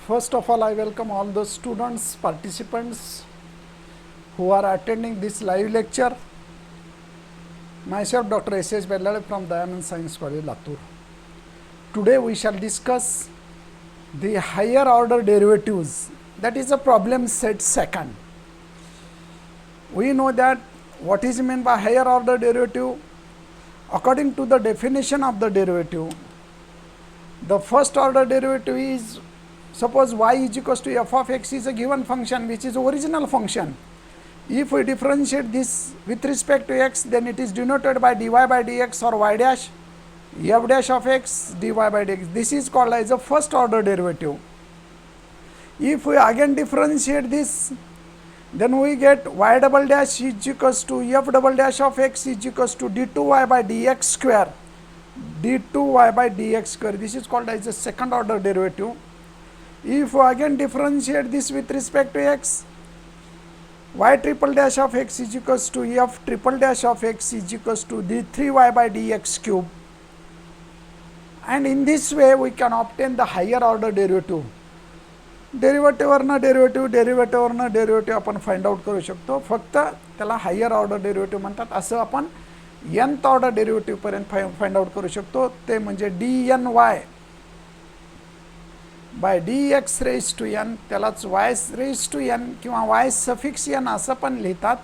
First of all, I welcome all the students, participants who are attending this live lecture. Myself, Dr. S.S. Bellale from Dayanand Science College, Latur. Today we shall discuss the higher order derivatives. That is a problem set second. We know that what is meant by higher order derivative. According to the definition of the derivative, the first order derivative is, suppose y is equals to f of x is a given function which is original function. If we differentiate this with respect to x, then it is denoted by dy by dx or y dash f dash of x dy by dx. This is called as a first order derivative. If we again differentiate this, then we get y double dash is equals to f double dash of x is equals to d2y by dx square. d2y by dx square. This is called as a second order derivative. If we again differentiate this with respect to x, y triple dash of x is equals to f triple dash of x is equals to d3y by dx cube. And in this way we can obtain the higher order derivative. डेरिव्हेटिव्हवरनं derivative आपण find out करू शकतो. फक्त त्याला higher order derivative म्हणतात. असं आपण nth order derivative पर्यंत फाइंड आउट करू शकतो. ते म्हणजे dny by dx raise to n, त्यालाच y रेज टू n किंवा y सफिक्स n असं पण लिहितात,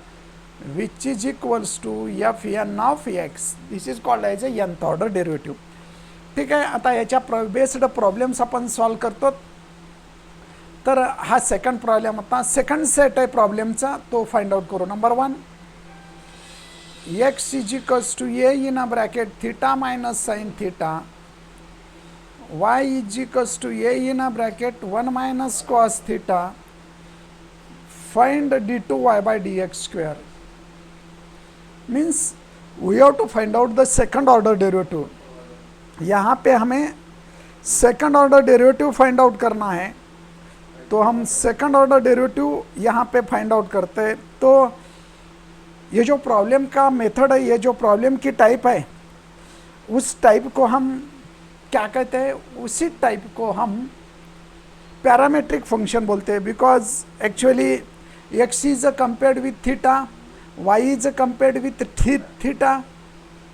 which is equals to fn of x. This is called as a nth order derivative. ठीक आहे. आता याच्या बेस्ड प्रॉब्लेम्स आपण सॉल्व करतो. तर हा सेकंड प्रॉब्लेम, आता सेकंड सेट आहे प्रॉब्लेमचा, तो फाइंड आउट करू. Number 1, x is equals to a in a bracket theta minus sine theta, y is equals to a in a bracket 1 minus cos theta, find d2y by dx square. Means we have to find out the second order derivative. यहाँ पे हमें second order derivative find out करना है. तो हम second order derivative यहाँ पे find out करते हैं. तो ये जो प्रॉब्लम का मेथड है, ये जो प्रॉब्लम की टाइप है, उस टाइप को हम क्या कहते हैं, उसी टाइप को हम पैरामेट्रिक फंक्शन बोलते हैं. Because actually x is compared with theta, y is compared with theta,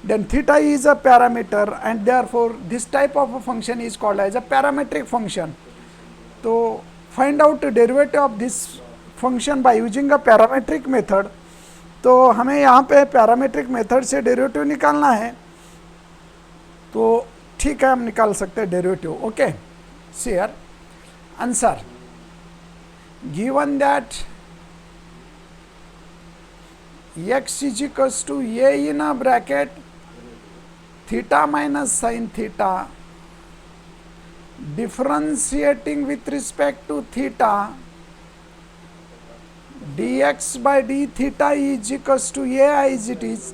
then theta is a parameter and therefore this type of a function is called as a parametric function. तो find out the derivative of this function by using a parametric method. तो हमें यहाँ पे parametric method से derivative निकालना है. तो ठीक है, हम निकाल सकते हैं derivative. Okay, see here answer. Given that x is equals to a in a bracket theta minus sin theta, differentiating with respect to theta, dx by d theta is equals to a as it is.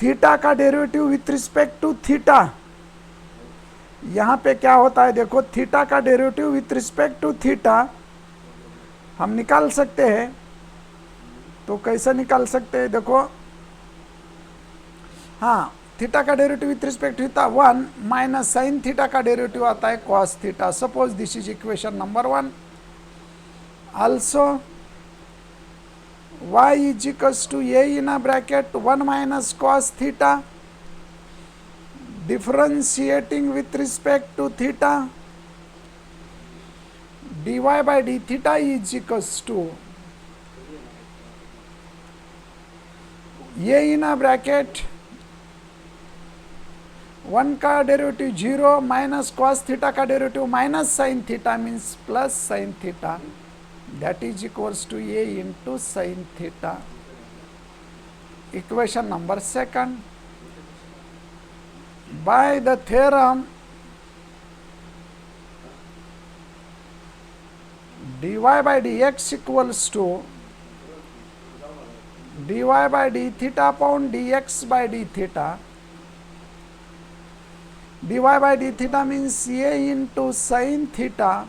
Theta का derivative with respect to theta, यहाँ पे क्या होता है देखो, theta का derivative with respect to theta हम निकाल सकते हैं. तो कैसे निकाल सकते हैं देखो, हाँ, थीटा का derivative with respect to theta 1 minus sine theta का डेरिवेटिव आता है cos theta. Suppose this is equation number 1. Also y is equals to a in a bracket 1 minus cos theta, differentiating with respect to theta, dy by d theta is equals to a in a bracket 1 का derivative 0 minus cos theta का derivative minus sine theta means plus sine theta, that is equals to a into sine theta. Equation number 2. By the theorem dy by dx equals to dy by d theta upon dx by d theta. dy by d theta means a into sin theta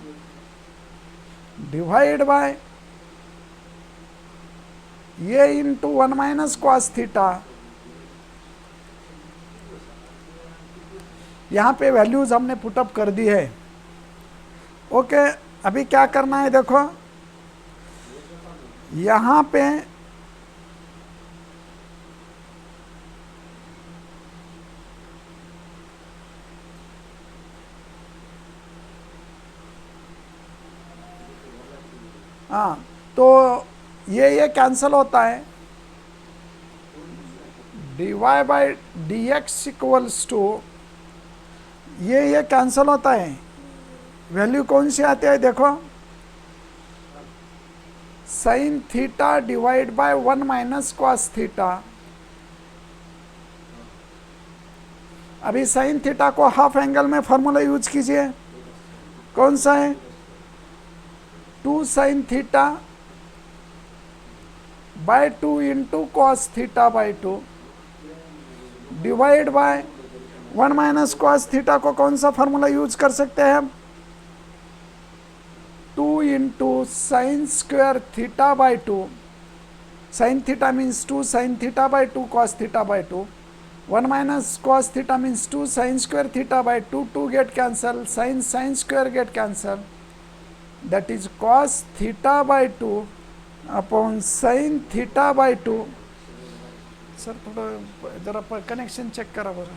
divided by a into 1 minus cos theta. यहाँ पे values हमने put up कर दी है. Okay, अभी क्या करना है देखो, यहाँ पे हाँ, तो ये कैंसिल होता है, dy by D x equals to, ये कैंसिल होता है, वैल्यू कौन सी आती है देखो, sine theta divide by 1 minus cos theta. अभी साइन थीटा को हाफ एंगल में फॉर्मूला यूज कीजिए, कौन सा है, 2 sine theta by 2 into cos theta by 2 divide by 1 minus cos theta को कौन सा फॉर्मूला यूज कर सकते हैं हम, 2 into sine square theta by 2, sine theta means 2 sine theta by 2 cos theta by 2, 1 minus cos theta means 2 sin square theta by 2, 2 get cancel, sin square get cancel, that is cos theta by 2 upon sin theta by 2. Sir थोड़ा जरा connection check करा बरं,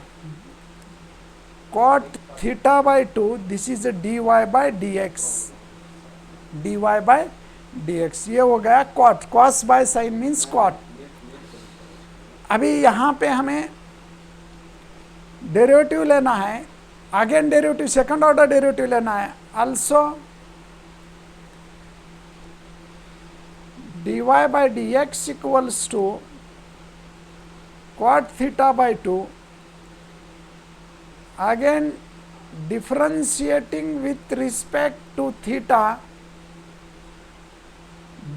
cot theta by 2, this is a dy by dx, dy by dx, ये हो गया cot, cos by sin means cot. अभी यहाँ पे हमें डेरिवेटिव लेना है, again derivative, second order derivative लेना है, also dy by dx equals to cot theta by 2, again differentiating with respect to theta,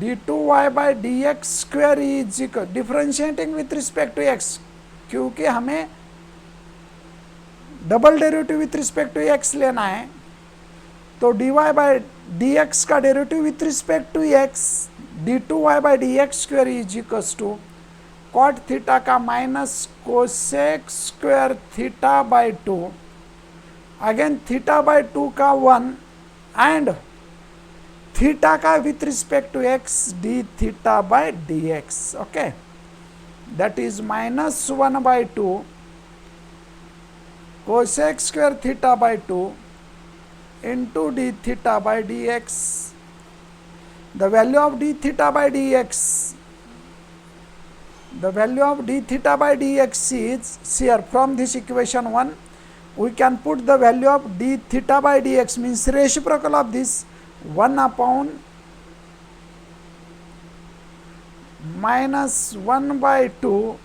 d2y by dx square is equal, differentiating with respect to x, क्योंकि हमें double derivative with respect to X लेना है, तो dy by D x का derivative with respect to X, d2y by D X square is equals to cot theta का minus cosec square theta by 2, again theta by 2 का 1 and theta का with respect to X D theta by D X. Okay, that is minus 1 by 2 cosec square theta by 2 into d theta by dx. The value of d theta by dx, the value of d theta by dx is here from this equation 1. We can put the value of d theta by dx means reciprocal of this 1 upon minus 1 by 2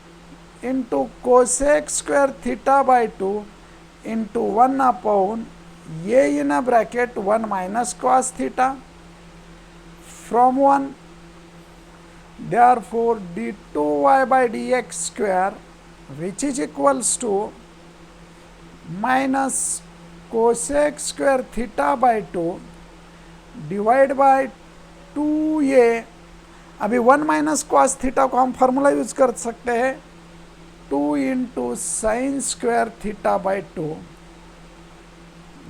into cosec square theta by 2 into 1 upon a in a bracket 1 minus cos theta from 1. Therefore d2y by dx square which is equals to minus cosec square theta by 2 divided by 2a. अभी 1 minus cos theta को हम formula use कर सकते हैं, 2 into sine square theta by 2,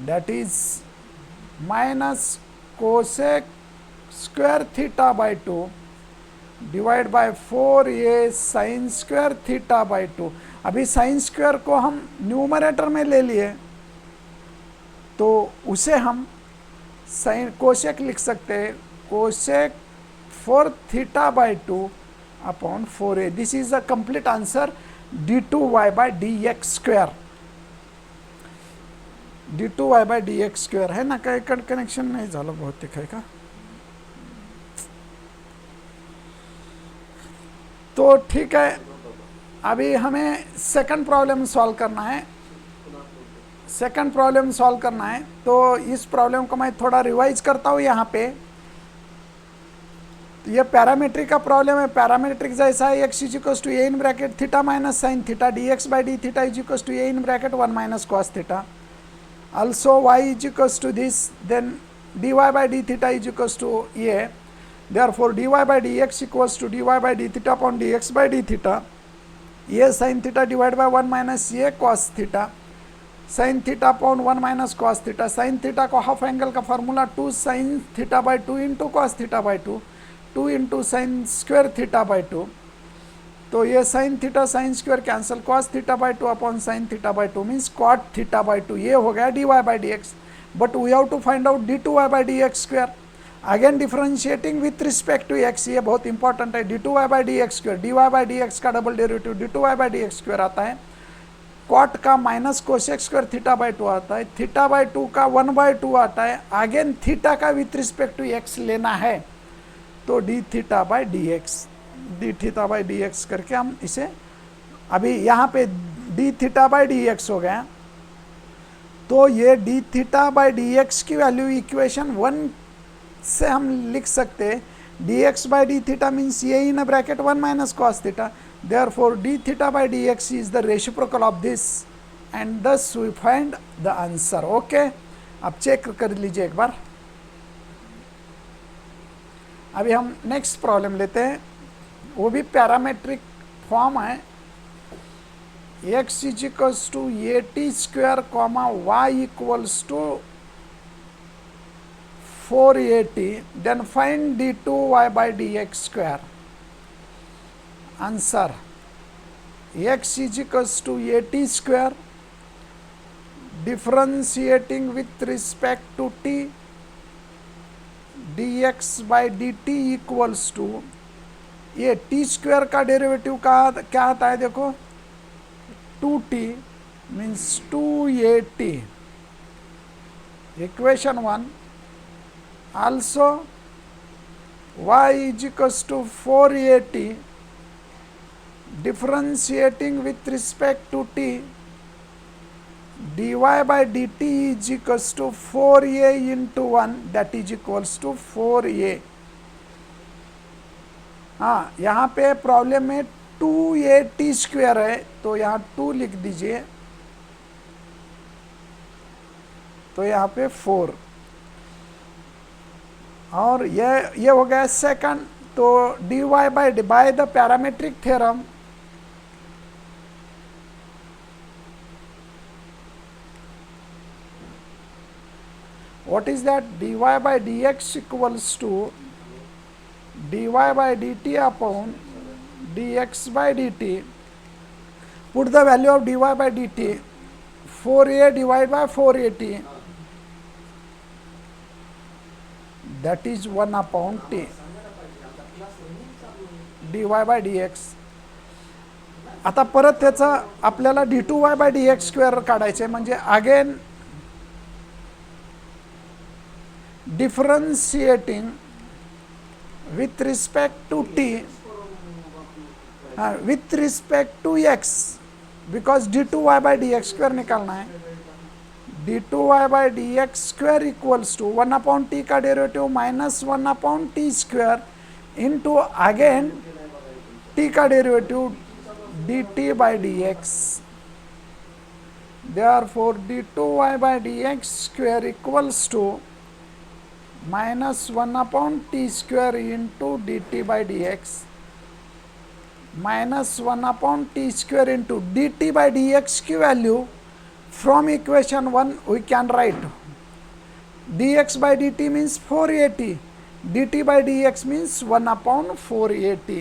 that is minus cosec square theta by 2 divide bye 4a sign square theta by 2. अभी sine square को हम numerator में ले लिए, तो उसे हम साइन कोसेक लिख सकते हैं, cosec 4 theta by 2 upon 4a. This is the complete answer, d2y by dx square, d2y by dx square है ना. काही कनेक्शन नाही झालं बहुतेक, आहे का. तो ठीक है, अभी हमें सेकंड प्रॉब्लम सॉल्व करना है, सेकंड प्रॉब्लम सॉल्व करना है. तो इस प्रॉब्लम को मैं थोड़ा रिवाइज करता हूँ. यहाँ पे ये पैरामीट्रिक का प्रॉब्लम है, पैरामीट्रिक जैसा है, x is equals to a in bracket theta minus sine theta d x by D theta is equals to a in bracket 1 minus cos theta, also y is equals to this, then dy by d theta is equals to a. Therefore dy by dx equals to dy by d theta upon dx by d theta, a sin theta divided by 1 minus a cos theta. Sine theta upon 1 minus cos theta. Sine theta को half angle का formula 2 sine theta by 2 into cos theta by 2, 2 into sine square theta by 2। तो ये sine theta sine square cancel, cos theta by 2 upon sine theta by 2 means cot theta by 2। ये हो गया d Y by D x, but we have to find out D two Y by D x square. Again differentiating with respect to X, ये बहुत important है। D two Y by D x square, D Y by D x का double derivative D two Y by D x square आता है, cot का minus cosec square theta by 2 आता है, theta by 2 का 1 बाई 2 आता है। अगेन थीटा का विथ रिस्पेक्ट टू एक्स लेना है, तो D theta by D X, D theta by D X करके हम इसे, अभी यहाँ पे D theta by D X हो गया, तो ये D theta by D x की वैल्यू इक्वेशन 1 से हम लिख सकते हैं, D x by D theta means ये in bracket 1 minus cos theta, therefore D theta by D x is the reciprocal of this and thus we find the answer. Okay, अब check कर लीजिए एक बार। अभी हम नेक्स्ट प्रॉब्लम लेते हैं, वो भी पैरामेट्रिक फॉर्म है। x is equals to a t square comma y equals to 4at, then find d2y by dx square. Answer, x is equals to at square, differentiating with respect to t, dx by dt equals to, ये t square का derivative का क्या आता है देखो, 2t means 2at, equation 1। Also y is equals to 4at, differentiating with respect to t, dy by dt is equals to 4a into 1, that is equals to 4a। हाँ, यहाँ पे problem में 2at स्क्वायर है, तो यहाँ 2 लिख दीजिए, तो यहाँ पे 4, और ये हो गया सेकंड। तो d y by the parametric theorem, what is that, d y by D x equals to d y by d t upon d x by d t. Put the value of d y by d t, 4a divide by 4at, that is 1 upon t, dy by dx। आता परत त्याचा आपल्याला d2y by dx square काढायचे, म्हणजे again differentiating with respect to t, with respect to x, because d2y by dx square निकालना है। d2y by dx square equals to 1 upon T का derivative minus 1 upon T square into again T का derivative dt by dx। Therefore d2y by dx square equals to minus 1 upon T square into dt by dx, minus 1 upon T square into dt by dx की value from equation 1 we can write dx by dt means 4at, dt by dx means 1 upon 4at।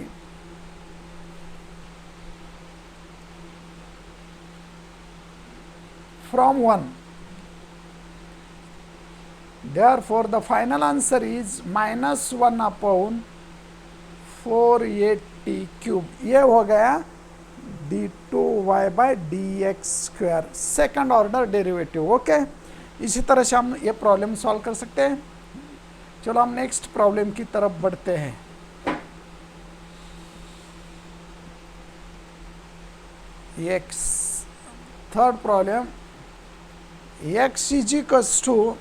from 1, therefore the final answer is minus 1 upon 4at cube। ये हो गया d2y by dx square, second order derivative. Okay, इसी तरह से हम ये problem solve कर सकते हैं। चलो हम नेक्स्ट प्रॉब्लम की तरफ बढ़ते हैं। x, third problem, x is equals to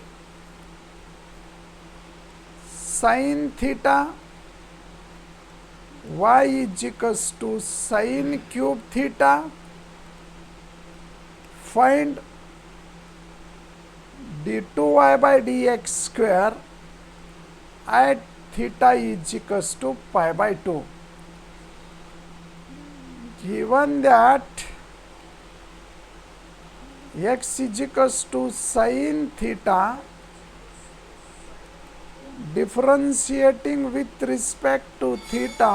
sine theta, y is equals to sin cube theta, find d2y by dx square at theta is equals to pi by 2। Given that x is equals to sine theta differentiating with respect to theta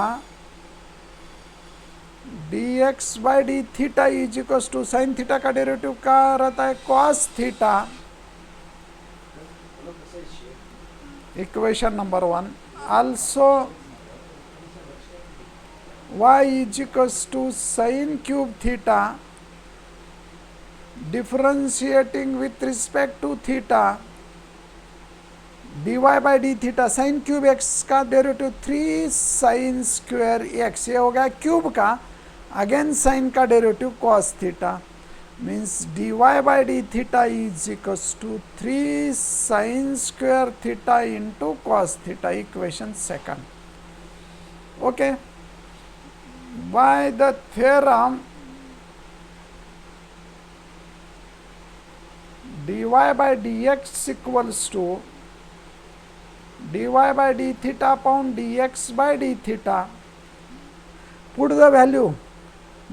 dx by D theta is equals to sine theta का derivative क्या रहता है, cos theta. Equation number 1. Also y is equals to sin cube theta differentiating with respect to theta dy by d theta sin cube x का derivative 3 sin square x, ये हो गया cube का, again sin का derivative cos theta, means dy by d theta is equals to 3 sin square theta into cos theta, equation second. Okay, by the theorem dy by dx equals to dy by d theta upon dx by d theta. Put the value.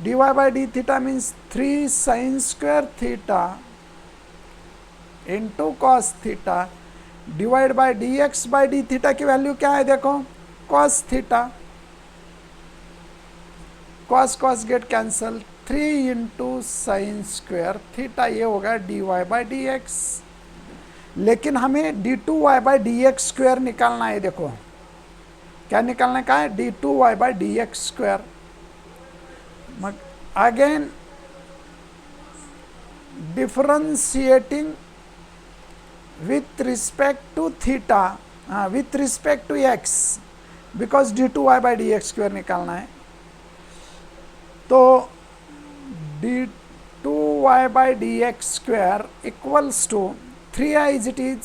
dy by d theta means 3 sin square theta into cos theta divide by dx by d theta की value क्या है, देखो cos theta, cos cos get cancel, 3 into sine square theta, ये होगा dy by dx. लेकिन हमें d2y by dx square निकालना है. देखो क्या निकालने का है, d2y by dx square. Again differentiating with respect to theta, with respect to x, because d2y by dx square निकालना है. तो d2y by dx square equals to 3i is it is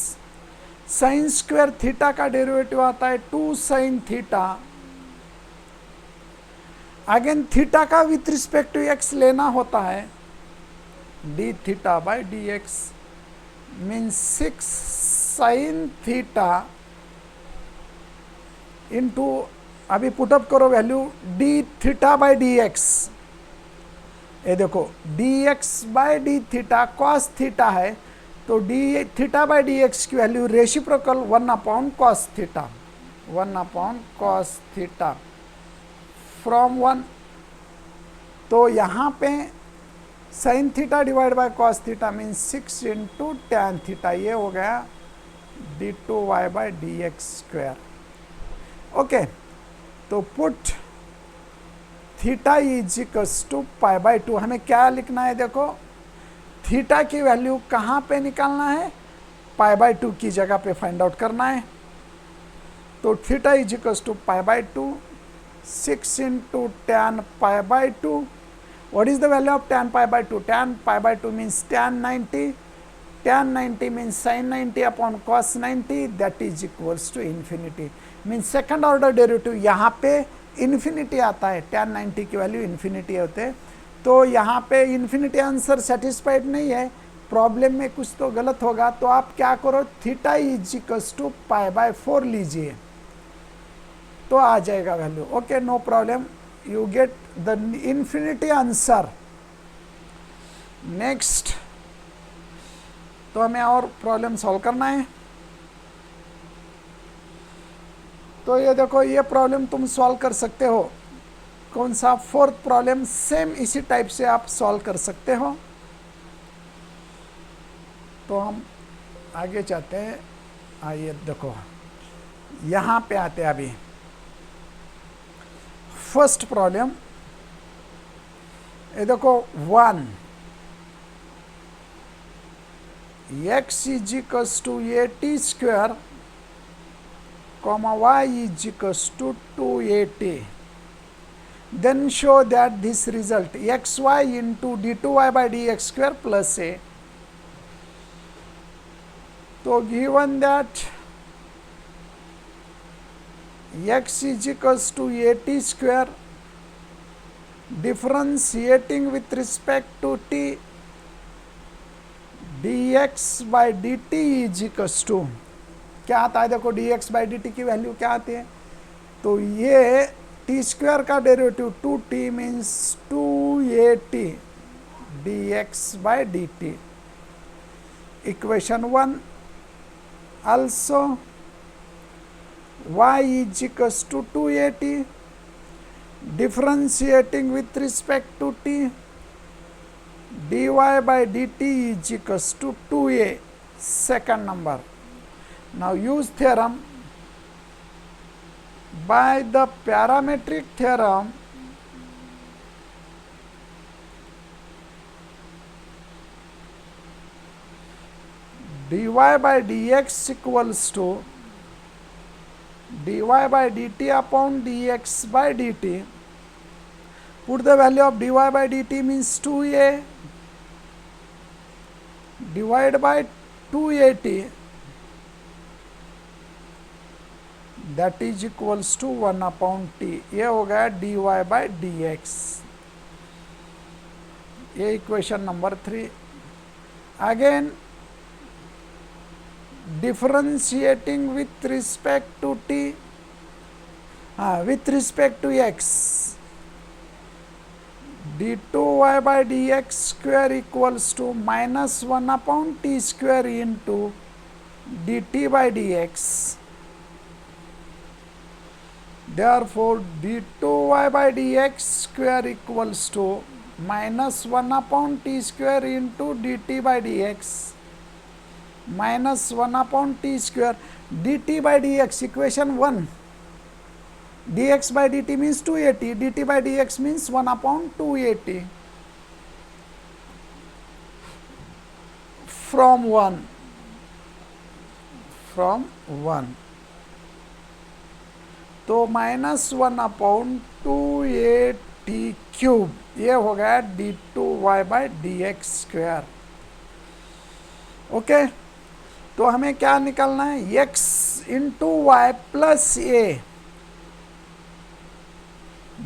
sine square theta का derivative आता है 2 sine theta. Again theta का with respect to x लेना होता है, d theta by D x means 6 sine theta into, अभी put up करो value, d theta by D X. ये देखो dx by D theta cos theta है, तो d theta by D x की value reciprocal 1 upon cos theta, 1 upon cos theta from 1. तो यहाँ पे sine theta divide by cos theta means 6 into tan theta, ये हो गया d2y by D x square. Okay, तो put theta is equals to pi by 2. हमें क्या लिखना है, देखो थीटा की वैल्यू कहाँ पे निकालना है, पाई बाई 2 की जगह पे फाइंड आउट करना है. तो theta is equals to pi by 2, 6 into tan pi by 2. What is the value of tan pi by 2? Tan pi by 2 means tan 90. Tan 90 means sin 90 upon cos 90. That is equals to infinity. Means second order derivative यहाँ पे infinity आता है, tan 90 की value infinity होते हैं. तो यहाँ पे infinity आंसर सेटिस्फाइड नहीं है, प्रॉब्लम में कुछ तो गलत होगा. तो आप क्या करो, theta is equals to pi by 4 लीजिए, तो आ जाएगा value. Okay, no problem, you get the infinity answer. Next, तो हमें और प्रॉब्लम सॉल्व करना है. तो ये देखो, ये प्रॉब्लम तुम सॉल्व कर सकते हो. कौन सा, फोर्थ प्रॉब्लम, सेम इसी टाइप से आप सॉल्व कर सकते हो. तो हम आगे जाते हैं. आइए देखो, यहाँ पे आते हैं अभी. फर्स्ट प्रॉब्लम, ये देखो 1 x is equals to 80 square comma y is equals to 280. Then show that this result xy into d2y by D x square plus a. तो given that x is equals to 80 square differentiating with respect to t dx by dt is equals to, क्या आता है, देखो dx by dt की value क्या आती है. तो ये t स्क्वायर का derivative 2t means 280 dx by dt. equation 1 also y is equals to 2at, differentiating with respect to t, dy by dt is equals to 2a, second number. Now use theorem. By the parametric theorem, dy by dx equals to dy by dt upon dx by dt. Put the value of dy by dt means 2a divided by 2at, that is equals to 1 upon t. ये हो गया dy by dx. ये equation number 3. Again differentiating with respect to t, with respect to x, d2y by dx square equals to minus 1 upon t square into dt by dx. Therefore d2y by dx square equals to minus 1 upon t square into dt by dx, minus 1 upon t square dt by dx, equation 1. dx by dt means 2at, dt by dx means 1 upon 2at. From 1. तो minus 1 upon 2at cube, ये हो गया d2y by dx square. Okay, तो हमें क्या निकालना है, x into y plus a.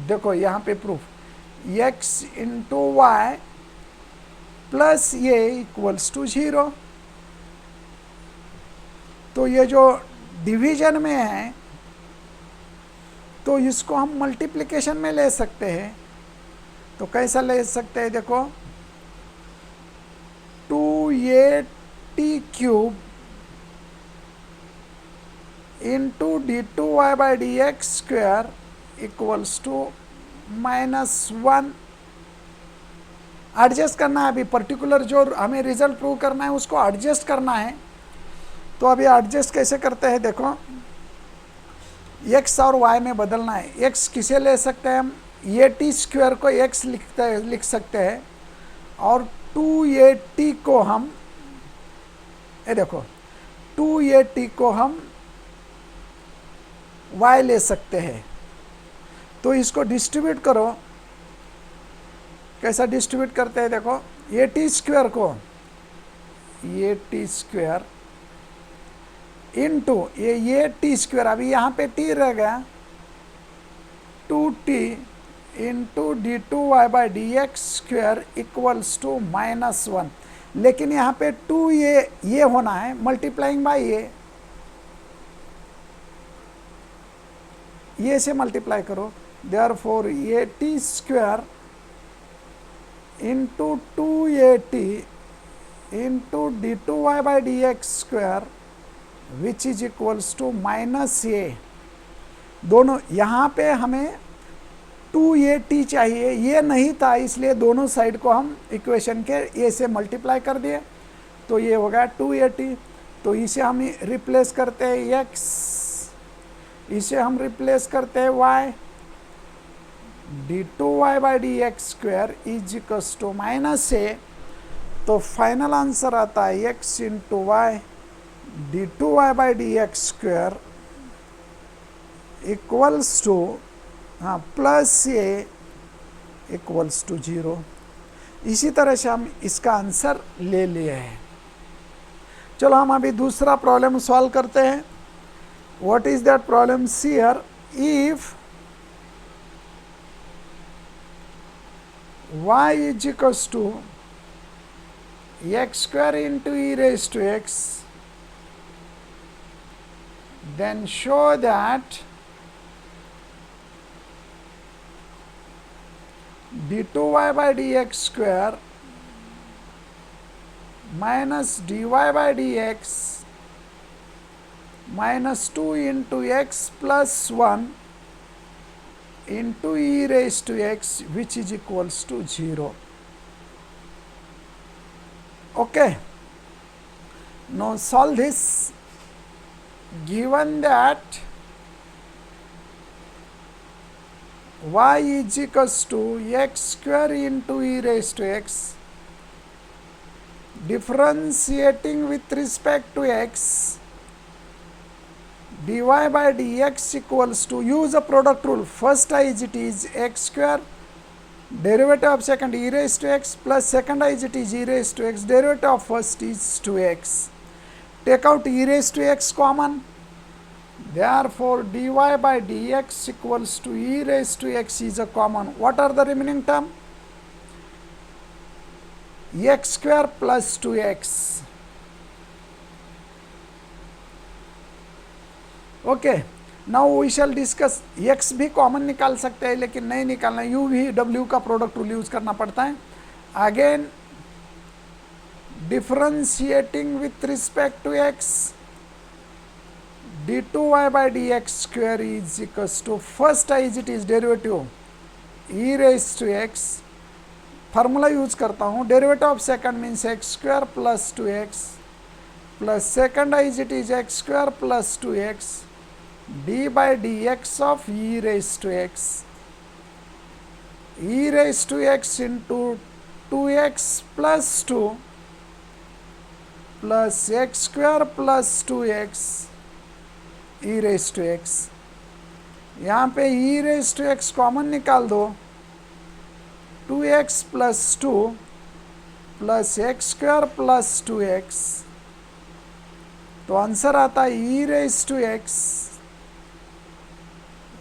देखो यहाँ पे proof, x into y plus a equals to 0. तो ये जो डिवीजन में है तो इसको हम मल्टीप्लिकेशन में ले सकते हैं. तो कैसा ले सकते हैं, देखो 2at cube into d2y by dx square equals to -1. Adjust करना है, अभी पर्टिकुलर जो हमें रिजल्ट प्रूव करना है उसको एडजस्ट करना है. तो अभी एडजस्ट कैसे करते हैं, देखो x और y में बदलना है. x किसे ले सकते हैं हम, at स्क्वायर को x लिख सकते हैं और 2at को हम, ये देखो 2at को हम y ले सकते हैं. तो इसको डिस्ट्रीब्यूट करो. कैसा डिस्ट्रीब्यूट करते हैं, देखो at स्क्वायर को at स्क्वायर इंटू ये टी स्क्वायर, अभी यहाँ पे टी रह गया, 2t into d2y by dx square equals to -1. लेकिन यहाँ पे 2 ये होना है मल्टीप्लाइंग बाई ये से मल्टीप्लाई करो. Therefore at square into 2at into d2y by dx square which is equals to -a. दोनों यहाँ पे हमें 2at चाहिए, ये नहीं था, इसलिए दोनों साइड को हम इक्वेशन के a से मल्टीप्लाई कर दिए. तो ये हो गया 2at. तो इसे हम रिप्लेस करते हैं x, इसे हम रिप्लेस करते हैं y, d2y by dx square is equals to -a. तो फाइनल आंसर आता है x into y d2y by dx square equals to plus a equals to 0. इसी तरह से हम इसका आंसर ले लिए हैं. चलो हम अभी दूसरा प्रॉब्लम सॉल्व करते हैं. What is that problem, see here, if y is equals to x square into e raise to x, then show that d2y by dx square minus d Y by D x minus 2 into x plus 1 into e raise to x which is equals to 0. Okay, now solve this. Given that y is equals to x square into e raised to x, differentiating with respect to x, dy by dx equals to, use a product rule. First is it is x square, derivative of second e raised to x, plus second is it is e raised to x, derivative of first is 2x. Take out e raised to x common, therefore dy by dx equals to e raised to x is a common. What are the remaining term? x square plus 2x. Okay, now we shall discuss. x भी common निकाल सकते हैं लेकिन नहीं निकालना, u भी w का product rule use करना पड़ता है. Again differentiating with respect to x, d2y by dx square is equals to, first is it is derivative e raised to x, formula use करता हूँ. Derivative of second means x square plus 2x plus second is it is x square plus 2x d by dx of e raised to x, e raised to x into 2x plus 2 plus x square plus 2x e raised to x. यहाँ पे e raised to x common निकाल दो, 2x plus 2 plus x square plus 2x, तो answer आता है e raised to x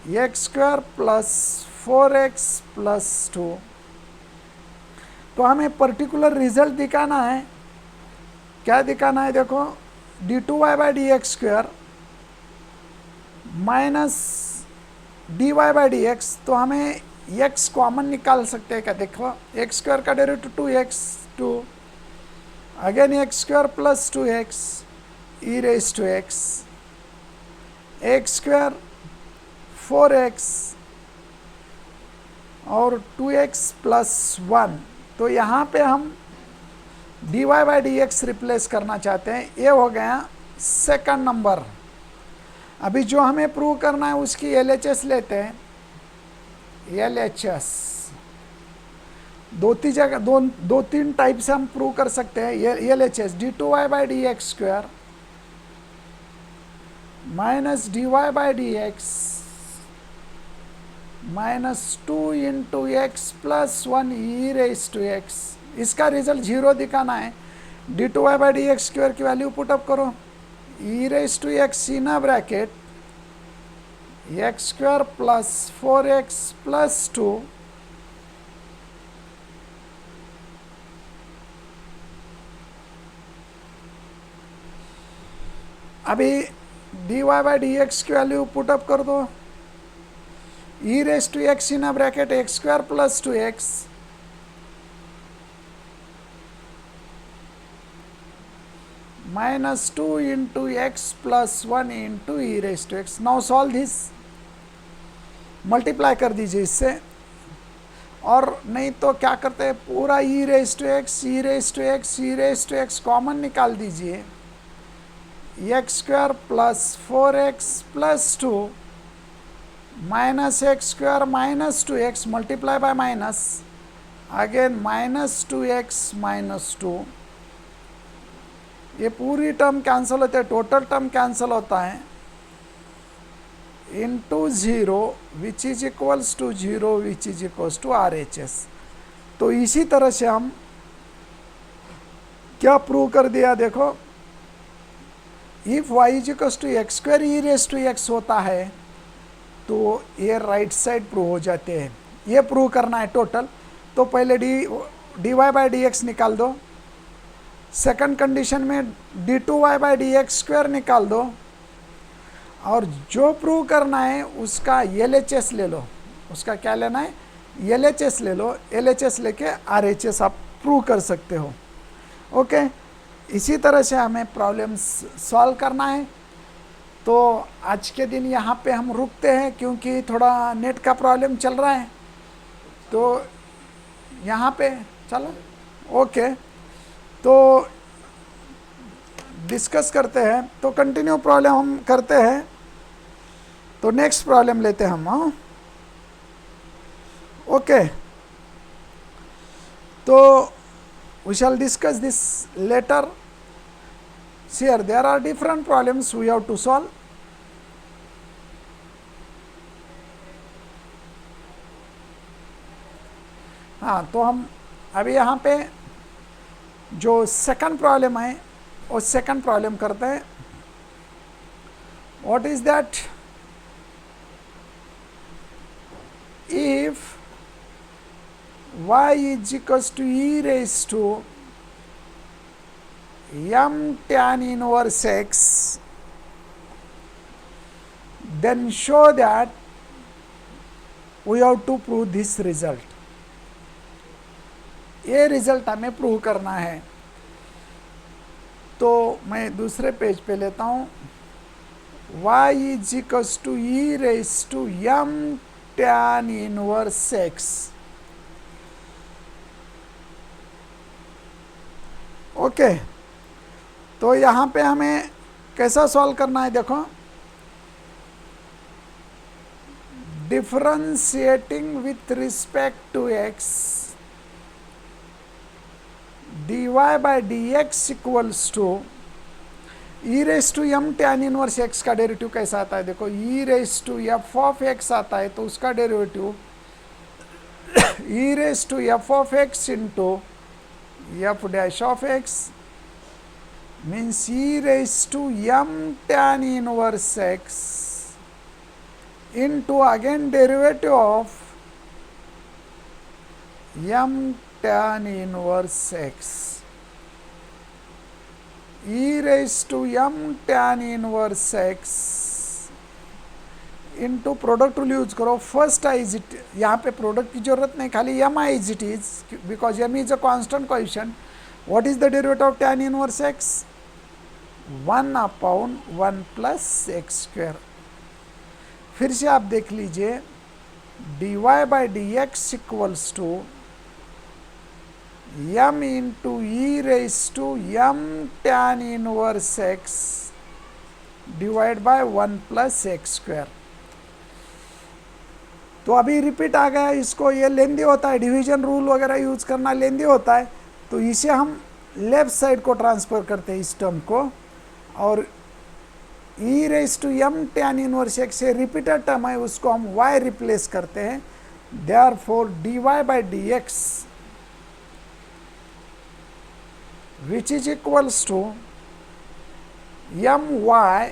x square plus 4x plus 2. तो हमें particular result दिखाना है. क्या दिखाना है? देखो, d2y by D x square minus dy by D x, तो हमें x कॉमन निकाल सकते हैं क्या? देखो, एक्स स्क्वायर का derivative 2x, 2 again x square plus 2x e raise to x, x square 4x और 2x प्लस 1. तो यहाँ पे हम dy by D x replace करना चाहते हैं. ये हो गया सेकंड नंबर. अभी जो हमें प्रूव करना है उसकी LHS लेते हैं. LHS दो तीन टाइप से हम प्रूव कर सकते हैं. LHS d2y by D x square minus dy by D x minus 2 into x plus 1 E raise to X. इसका रिजल्ट 0 दिखाना है. d2y बाई डी एक्स स्क्वायर की वैल्यू पुटअप करो, E raise to X in a bracket X square plus 4x plus 2 अभी dy by D x की value put up कर दो, e raised to x in a bracket x square plus 2x minus 2 into x plus 1 into e raised to x. Now solve this. Multiply कर दीजिए इससे, और नहीं तो क्या करते हैं, पूरा e raised to x, e raised to x, e raised to x common निकाल दीजिए. x square plus 4x plus 2 minus x square minus 2x multiply by minus, again minus 2x minus 2. ये पूरी टर्म कैंसिल होते हैं, total term cancel होता है into 0 which is equals to 0 which is equals to RHS. तो इसी तरह से हम क्या प्रूव कर दिया? देखो, if y is equals to x square e raise to x होता है तो ये राइट साइड प्रूव हो जाते हैं. ये प्रूव करना है टोटल. तो पहले dy बाई डी एक्स निकाल दो, सेकंड कंडीशन में d2y by D x square निकाल दो, और जो प्रूव करना है उसका LHS ले लो. उसका क्या लेना है? LHS ले लो. LHS लेके RHS आप प्रूव कर सकते हो. ओके, इसी तरह से हमें प्रॉब्लम्स सॉल्व करना है। तो आज के दिन यहाँ पे हम रुकते हैं क्योंकि थोड़ा नेट का प्रॉब्लम चल रहा है। तो यहाँ पे चलो, ओके, तो डिस्कस करते हैं। तो कंटिन्यू प्रॉब्लम हम करते हैं। तो नेक्स्ट प्रॉब्लम लेते हैं हम। हाँ, ओके, तो we shall discuss this later. Here there are different problems we have to solve. हाँ, तो हम अभी यहाँ पे जो सेकंड प्रॉब्लम है वो सेकंड प्रॉब्लम करते हैं। What is that? If y is equals to e raised to m tan inverse x, then show that we have to prove this result. ये रिजल्ट हमें प्रूव करना है। तो मैं दूसरे पेज पे लेता हूँ। y is equals to e raised to m tan inverse x. Okay, तो यहाँ पे हमें कैसा सॉल्व करना है? देखो, differentiating with respect to x dy by D x equals to E raise to M tan inverse X का derivative कैसा आता है? देखो, E raise to F of X आता है तो उसका derivative E raise to F of X into f dash of x means e raised to m tan inverse x into again derivative of m tan inverse x. e raised to m tan inverse x into product rule use करो। First I is it, यहाँ पे प्रोडक्ट की जरूरत नहीं, खाली m I is it is, because m is a constant coefficient. What is the derivative of tan inverse x? 1/1 plus x square. फिर से आप देख लीजिए, dy by D x equals to m into e raise to m tan inverse x divide by 1 plus x square. तो अभी repeat आ गया इसको, ये लेंदी होता है, डिवीजन रूल वगैरह यूज करना लेंदी होता है। तो इसे हम लेफ्ट साइड को ट्रांसफर करते हैं इस टर्म को, और E raise to M tan inverse X से रिपीटेड टर्म है उसको हम y रिप्लेस करते हैं। Therefore dy by D X which is equals to my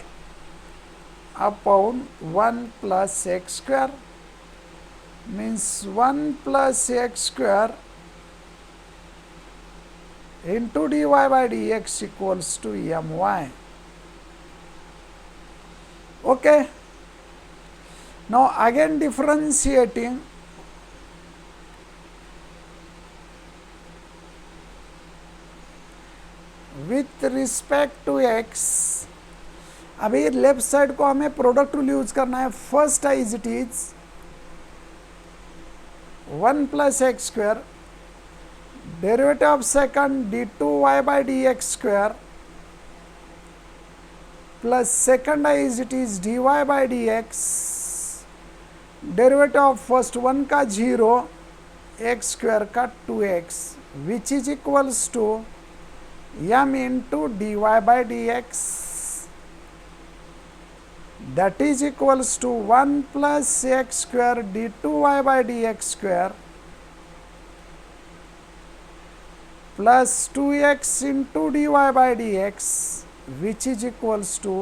upon 1 plus x square means 1 plus x square into dy by dx equals to my. Okay, now again differentiating with respect to x. अभी left side को हमें product rule use करना है। First is it is 1 plus x square, derivative of second d2y by dx square plus second is it is dy by dx, derivative of first 1 का 0, x square का 2x which is equals to m into dy by dx, that is equals to 1 plus x square d2y by dx square plus 2x into dy by dx which is equals to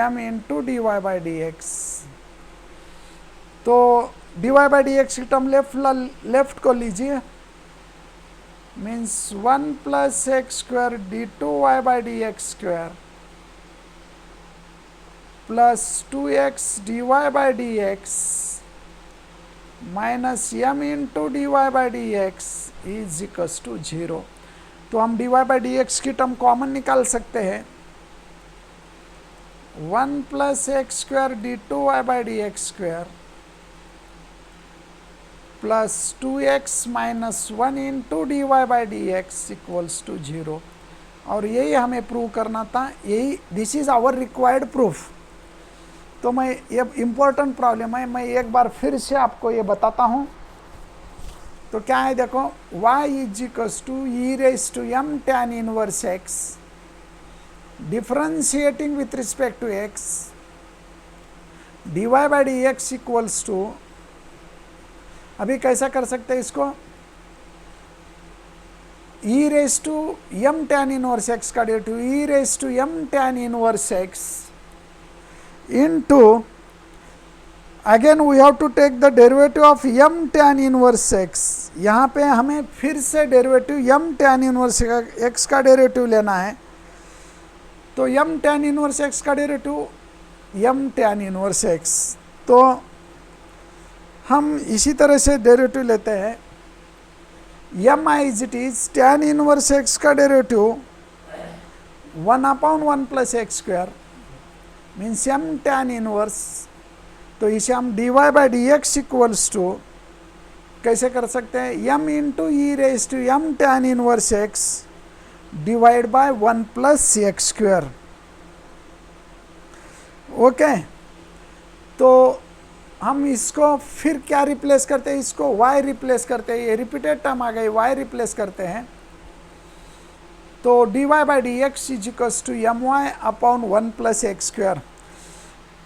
m into dy by dx. तो dy by dx की term left को लीजिए, means 1 plus x square d2y by dx square plus 2x dy by dx minus m into dy by dx is equals to 0. तो हम dy by D x की term common निकाल सकते हैं, 1 plus x square d two Y by D x square plus 2x minus 1 into d Y by D x equals to 0। और यही हमें prove करना था, यही this is our required proof. तो मैं ये इम्पोर्टेंट प्रॉब्लम है, मैं एक बार फिर से आपको ये बताता हूँ। तो क्या है देखो, y is equals to E raise to M tan inverse x differentiating with respect to x dy by D x equals to, अभी कैसा कर सकते हैं इसको, E raise to M tan inverse X का derivative E raise to M tan inverse X into, again we have to take the derivative of m tan inverse x। यहाँ पे हमें फिर से derivative m tan inverse x का derivative लेना है। तो m tan inverse x का derivative m tan inverse x, तो हम इसी तरह से डेरिवेटिव लेते हैं, m as it is tan inverse x का derivative 1/1 plus x square means m tan inverse. तो इसे हम dy by D x equals to कैसे कर सकते हैं, m into e raise to m tan inverse x divide by 1 plus x square. Okay, तो हम इसको फिर क्या रिप्लेस करते हैं, इसको y रिप्लेस करते हैं, ये रिपीटेड टर्म आ गई, y रिप्लेस करते हैं। तो dy by D x is equals to m y upon 1 plus x square.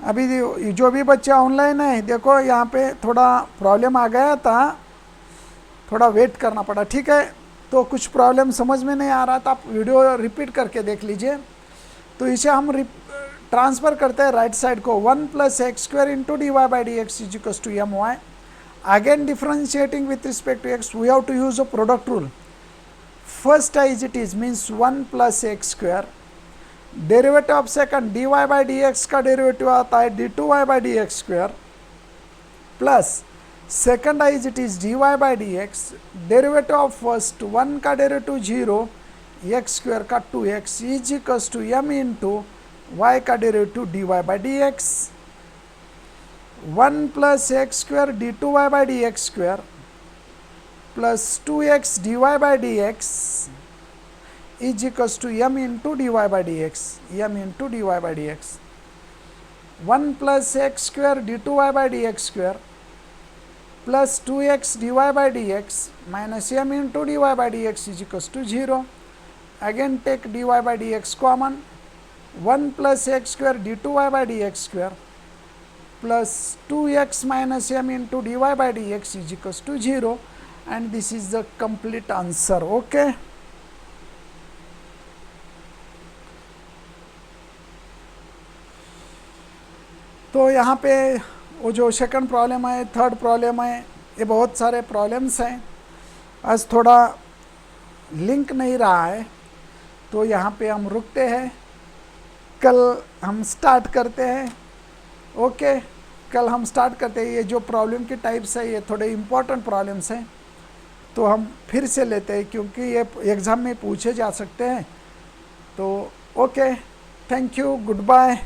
अभी जो भी बच्चे ऑनलाइन है देखो, यहाँ पे थोड़ा प्रॉब्लम आ गया था, थोड़ा वेट करना पड़ा, ठीक है। तो कुछ प्रॉब्लम समझ में नहीं आ रहा था, आप वीडियो रिपीट करके देख लीजिए। तो इसे हम ट्रांसफ़र करते हैं राइट साइड को, 1 plus x square into d Y by D x is equals to m y. Again differentiating with respect to x we have to use a product rule. First as it is means 1 plus x square, derivative of second dy by D x का derivative आता है d2y by D x square plus second as it is dy by D x, derivative of first 1 का derivative 0 x square का 2x is equals to m into y का derivative dy by D x 1 plus x square d2y by D x square plus 2x dy by D x is equals to m into d Y by D x, m into d Y by D x 1 plus x square d two Y by D x square plus 2x dy by D x minus m into d Y by D x is equals to 0। Again take dy by D x common, 1 plus x square d two Y by D x square plus 2x minus m into d Y by D x is equals to 0 and this is the complete answer। okay, तो यहाँ पे वो जो second problem है, third problem है, ये बहुत सारे प्रॉब्लम्स हैं। आज थोड़ा लिंक नहीं रहा है तो यहाँ पे हम रुकते हैं, कल हम स्टार्ट करते हैं। ओके, कल हम स्टार्ट करते हैं। ये जो प्रॉब्लम की टाइप्स है ये थोड़े इम्पोर्टेंट प्रॉब्लम्स हैं, तो हम फिर से लेते हैं क्योंकि ये एग्ज़ाम में पूछे जा सकते हैं। तो okay, thank you, good bye.